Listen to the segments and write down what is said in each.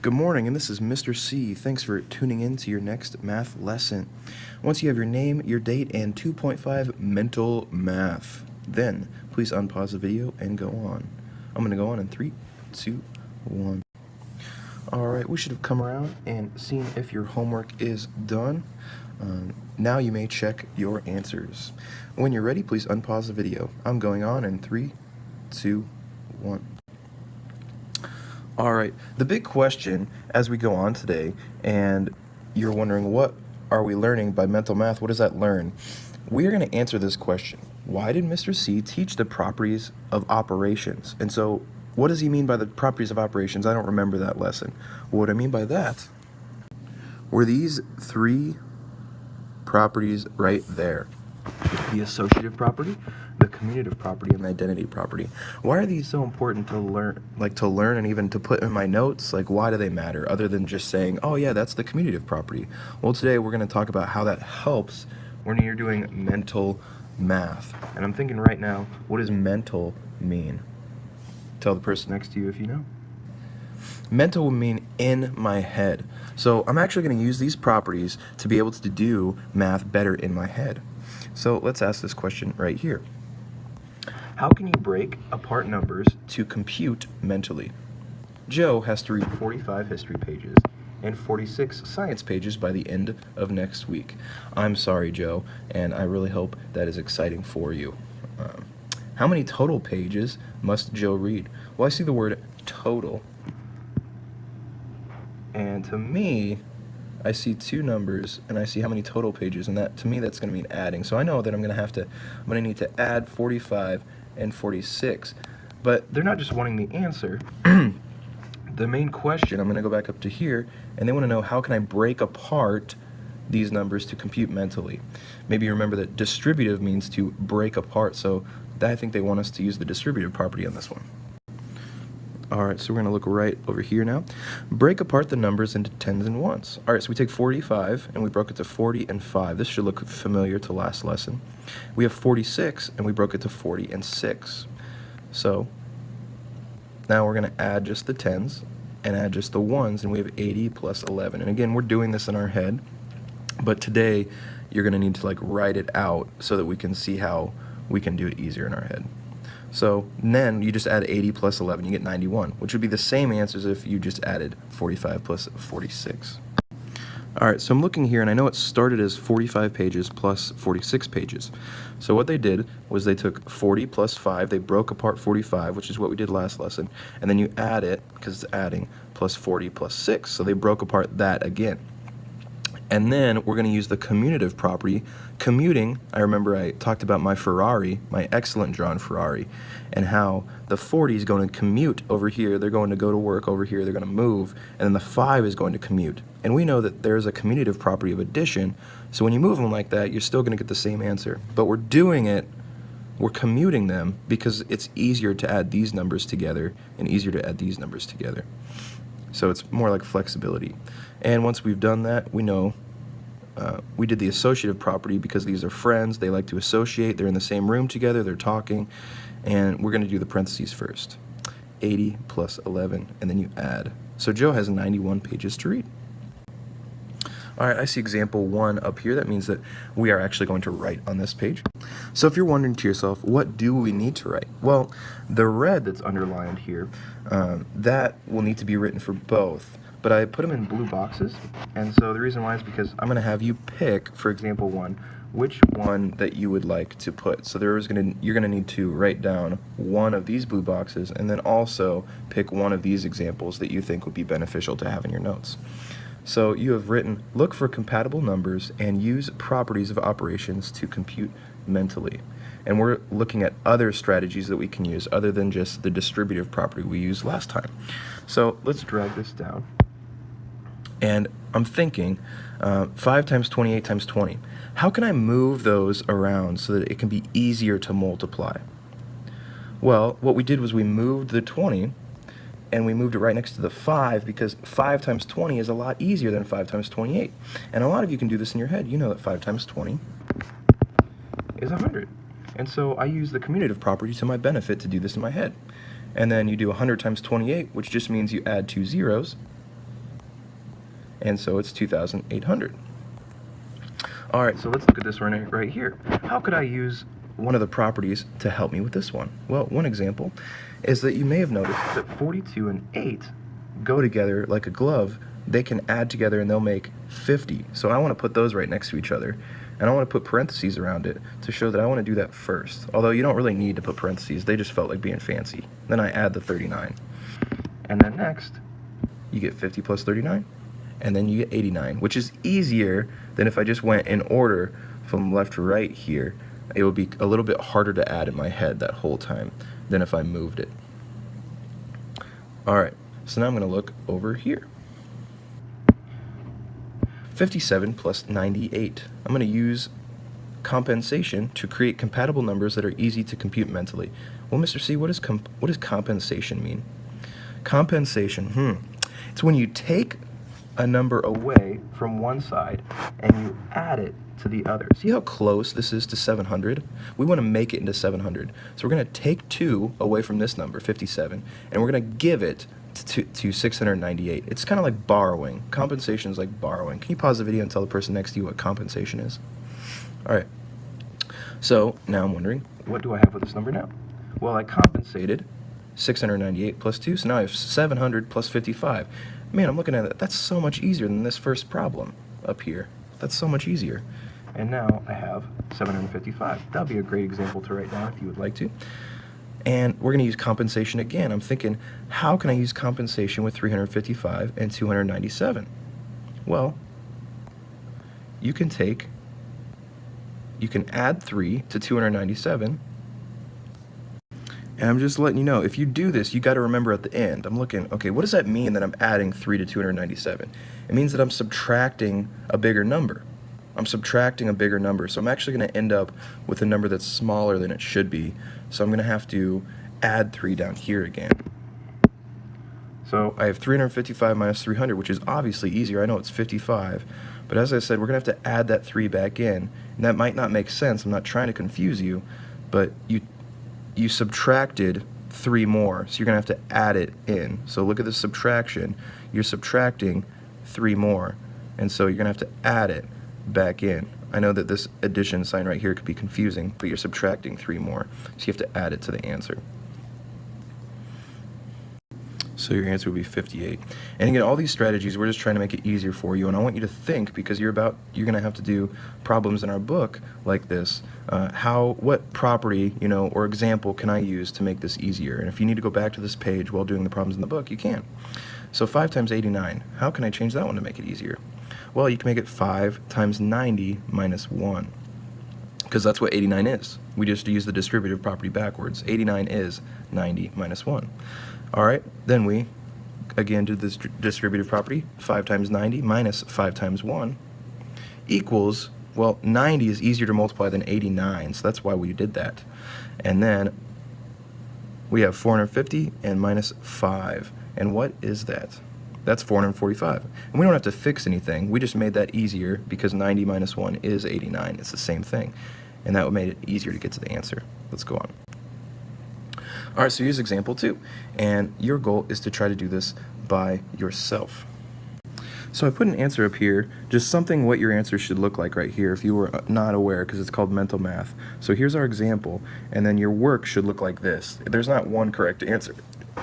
Good morning, and this is Mr. C. Thanks for tuning in to your next math lesson. Once you have your name, your date, and 2.5 mental math, then please unpause the video and go on. I'm going to go on in 3, 2, 1. Alright, we should have come around and seen if your homework is done. Now you may check your answers. When you're ready, please unpause the video. I'm going on in 3, 2, 1. Alright, the big question as we go on today, and you're wondering what are we learning by mental math, what does that learn? We are going to answer this question. Why did Mr. C teach the properties of operations? And so, what does he mean by the properties of operations? I don't remember that lesson. What I mean by that were these 3 properties right there. The associative property, the commutative property, and the identity property. Why are these so important to learn, and even to put in my notes? Like, why do they matter, other than just saying, oh yeah, that's the commutative property? Well, today we're going to talk about how that helps when you're doing mental math. And I'm thinking right now, what does mental mean? Tell the person next to you if you know. Mental will mean in my head. So I'm actually going to use these properties to be able to do math better in my head. So let's ask this question right here. How can you break apart numbers to compute mentally? Joe has to read 45 history pages and 46 science pages by the end of next week. I'm sorry, Joe, and I really hope that is exciting for you. How many total pages must Joe read? Well, I see the word total, and to me, I see 2 numbers, and I see how many total pages, and that, to me, that's going to mean adding. So I know that I'm going to need to add 45 and 46. But they're not just wanting the answer. The main question, I'm going to go back up to here, and they want to know, how can I break apart these numbers to compute mentally? Maybe you remember that distributive means to break apart, so I think they want us to use the distributive property on this one. Alright, so we're going to look right over here now. Break apart the numbers into tens and ones. Alright, so we take 45 and we broke it to 40 and 5. This should look familiar to last lesson. We have 46 and we broke it to 40 and 6. So now we're going to add just the tens and add just the ones, and we have 80 plus 11. And again, we're doing this in our head, but today you're going to need to write it out so that we can see how we can do it easier in our head. So then you just add 80 plus 11, you get 91, which would be the same answer as if you just added 45 plus 46. Alright, so I'm looking here, and I know it started as 45 pages plus 46 pages. So what they did was they took 40 plus 5, they broke apart 45, which is what we did last lesson, and then you add it, because it's adding, plus 40 plus 6. So they broke apart that again. And then we're going to use the commutative property. Commuting, I remember I talked about my Ferrari, my excellent drawn Ferrari, and how the 40 is going to commute over here, they're going to go to work over here, they're going to move, and then the 5 is going to commute. And we know that there's a commutative property of addition, so when you move them like that, you're still going to get the same answer. But we're commuting them because it's easier to add these numbers together and easier to add these numbers together. So it's more like flexibility. And once we've done that, we know we did the associative property because these are friends, they like to associate, they're in the same room together, they're talking, and we're going to do the parentheses first. 80 plus 11, and then you add. So Joe has 91 pages to read. Alright, I see example 1 up here. That means that we are actually going to write on this page. So if you're wondering to yourself, what do we need to write? Well, the red that's underlined here, that will need to be written for both. But I put them in blue boxes, and so the reason why is because I'm going to have you pick, for example 1, which one that you would like to put. So you're going to need to write down one of these blue boxes, and then also pick one of these examples that you think would be beneficial to have in your notes. So you have written, look for compatible numbers and use properties of operations to compute mentally. And we're looking at other strategies that we can use other than just the distributive property we used last time. So let's drag this down. And I'm thinking 5 times 28 times 20. How can I move those around so that it can be easier to multiply? Well, what we did was we moved the 20 and we moved it right next to the 5 because 5 times 20 is a lot easier than 5 times 28. And a lot of you can do this in your head. You know that 5 times 20 is 100. And so I use the commutative property to my benefit to do this in my head. And then you do 100 times 28, which just means you add 2 zeros, and so it's 2,800. All right, so let's look at this one right here. How could I use one of the properties to help me with this one? Well, one example is that you may have noticed that 42 and 8 go together like a glove. They can add together and they'll make 50. So I want to put those right next to each other, and I want to put parentheses around it to show that I want to do that first. Although you don't really need to put parentheses, they just felt like being fancy. Then I add the 39. And then next, you get 50 plus 39, and then you get 89, which is easier than if I just went in order from left to right here. It would be a little bit harder to add in my head that whole time than if I moved it. All right, so now I'm going to look over here. 57 plus 98. I'm going to use compensation to create compatible numbers that are easy to compute mentally. Well, Mr. C, what does compensation mean? Compensation, it's when you take a number away from one side and you add it to the other. See how close this is to 700? We want to make it into 700. So we're going to take 2 away from this number, 57, and we're going to give it to 698. It's kind of like borrowing. Compensation is like borrowing. Can you pause the video and tell the person next to you what compensation is? All right. So now I'm wondering, what do I have with this number now? Well, I compensated 698 plus 2, so now I have 700 plus 55. Man, I'm looking at it. That's so much easier than this first problem up here. That's so much easier. And now I have 755. That'll be a great example to write down if you would like to. And we're going to use compensation again. I'm thinking, how can I use compensation with 355 and 297? Well, you can add 3 to 297. And I'm just letting you know, if you do this, you got to remember at the end. I'm looking, okay, what does that mean that I'm adding 3 to 297? It means that I'm subtracting a bigger number. I'm subtracting a bigger number. So I'm actually going to end up with a number that's smaller than it should be. So I'm going to have to add 3 down here again. So I have 355 minus 300, which is obviously easier. I know it's 55. But as I said, we're going to have to add that 3 back in. And that might not make sense. I'm not trying to confuse you. But you subtracted 3 more, so you're going to have to add it in. So look at the subtraction. You're subtracting 3 more, and so you're going to have to add it back in. I know that this addition sign right here could be confusing, but you're subtracting 3 more, so you have to add it to the answer. So your answer would be 58. And again, all these strategies, we're just trying to make it easier for you, and I want you to think, because you're going to have to do problems in our book like this. What property, or example can I use to make this easier? And if you need to go back to this page while doing the problems in the book, you can. So 5 times 89, how can I change that one to make it easier? Well, you can make it 5 times 90 minus 1, because that's what 89 is. We just use the distributive property backwards. 89 is 90 minus 1. All right, then we, again, do this distributive property. 5 times 90 minus 5 times 1 equals, well, 90 is easier to multiply than 89, so that's why we did that. And then we have 450 and minus 5. And what is that? That's 445. And we don't have to fix anything. We just made that easier because 90 minus 1 is 89. It's the same thing. And that made it easier to get to the answer. Let's go on. All right, so here's example 2. And your goal is to try to do this by yourself. So I put an answer up here, just something what your answer should look like right here if you were not aware, because it's called mental math. So here's our example, and then your work should look like this. There's not one correct answer.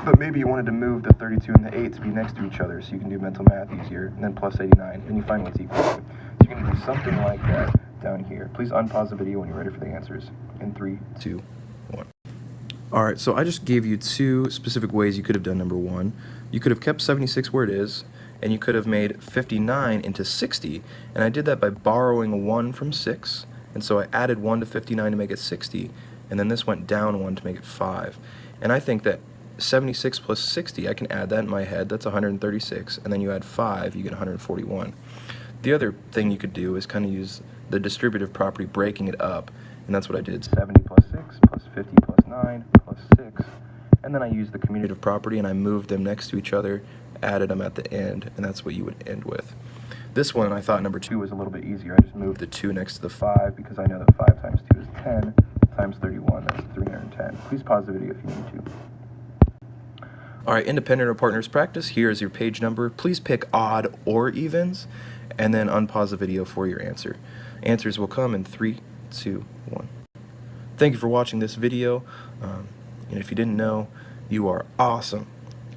But maybe you wanted to move the 32 and the 8 to be next to each other so you can do mental math easier, and then plus 89, and you find what's equal to. So you're going to do something like that down here. Please unpause the video when you're ready for the answers. In 3, 2, 1. All right, so I just gave you 2 specific ways you could have done number 1. You could have kept 76 where it is, and you could have made 59 into 60, and I did that by borrowing 1 from 6, and so I added 1 to 59 to make it 60, and then this went down 1 to make it 5. And I think that 76 plus 60, I can add that in my head, that's 136, and then you add 5, you get 141. The other thing you could do is kind of use the distributive property, breaking it up, and that's what I did. 70 plus 6 plus 50 plus 9 plus 6, and then I used the commutative property and I moved them next to each other, added them at the end, and that's what you would end with. This one, I thought number 2 was a little bit easier. I just moved the 2 next to the 5 because I know that 5 times 2 is 10 times 31, that's 310. Please pause the video if you need to. All right, independent or partners practice. Here is your page number. Please pick odd or evens, and then unpause the video for your answer. Answers will come in 3, 2, 1. Thank you for watching this video. And if you didn't know, you are awesome.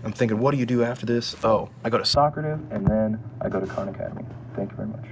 I'm thinking, what do you do after this? Oh, I go to Socrative, and then I go to Khan Academy. Thank you very much.